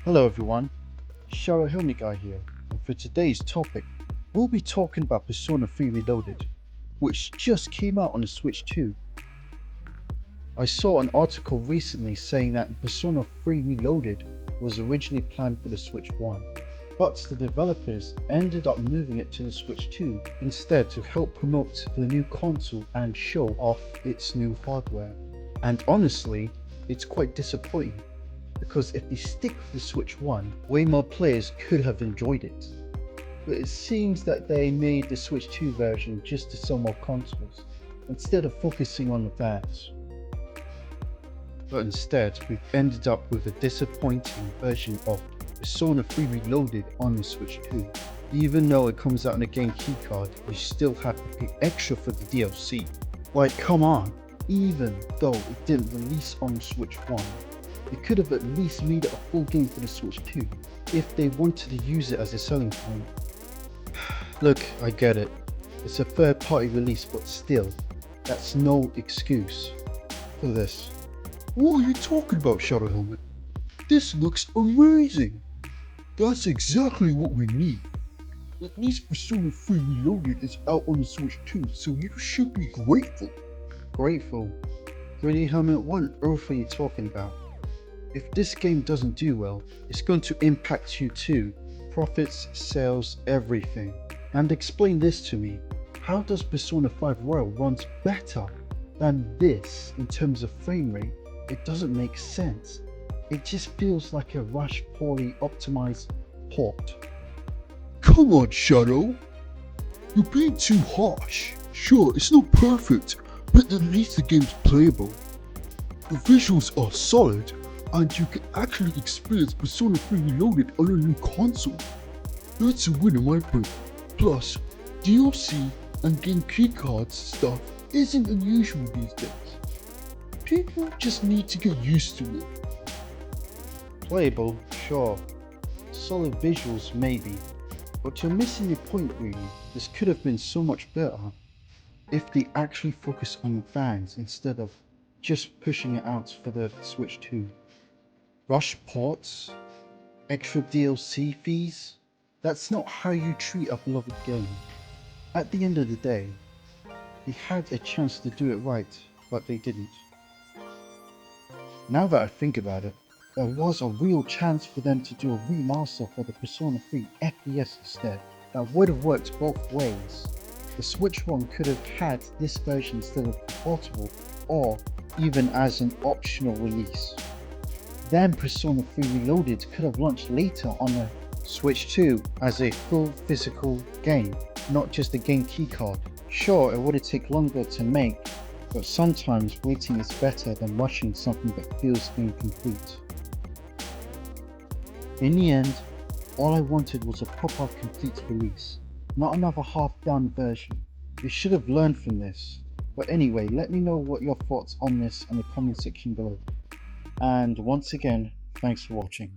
Hello everyone, Shadow Helmet Guy here, and for today's topic, we'll be talking about Persona 3 Reloaded, which just came out on the Switch 2. I saw an article recently saying that Persona 3 Reloaded was originally planned for the Switch 1, but the developers ended up moving it to the Switch 2 instead to help promote the new console and show off its new hardware. And honestly, it's quite disappointing, because if they stick with the Switch 1, way more players could have enjoyed it. But it seems that they made the Switch 2 version just to sell more consoles, instead of focusing on the fans. But instead, we've ended up with a disappointing version of Persona 3 Reloaded on the Switch 2. Even though it comes out in a game keycard, you still have to pay extra for the DLC. Like, come on, even though it didn't release on the Switch 1, they could have at least made it a full game for the Switch 2 if they wanted to use it as a selling point. Look, I get it, it's a third party release, but still, that's no excuse for this. What are you talking about, Shadow Helmet? This looks amazing! That's exactly what we need. At least Persona 3 Reloaded is out on the Switch 2, so you should be grateful. Grateful? Granny Helmet, what on earth are you talking about? If this game doesn't do well, it's going to impact you too. Profits, sales, everything. And explain this to me. How does Persona 5 Royal runs better than this in terms of frame rate? It doesn't make sense. It just feels like a rushed, poorly optimized port. Come on, Shadow! You're being too harsh. Sure, it's not perfect, but at least the game's playable. The visuals are solid, and you can actually experience Persona 3 Reloaded on a new console. That's a win in my book. Plus, DLC and game keycards stuff isn't unusual these days. People just need to get used to it. Playable, sure. Solid visuals, maybe. But you're missing the point really. This could have been so much better if they actually focus on fans instead of just pushing it out for the Switch 2. Rush ports? Extra DLC fees? That's not how you treat a beloved game. At the end of the day, they had a chance to do it right, but they didn't. Now that I think about it, there was a real chance for them to do a remaster for the Persona 3 FPS instead. That would have worked both ways. The Switch 1 could have had this version instead of portable, or even as an optional release. Then Persona 3 Reloaded could have launched later on the Switch 2 as a full physical game, not just a game keycard. Sure, it would have taken longer to make, but sometimes waiting is better than rushing something that feels incomplete. In the end, all I wanted was a proper complete release, not another half-done version. You should have learned from this. But anyway, let me know what your thoughts on this in the comment section below. And once again, thanks for watching.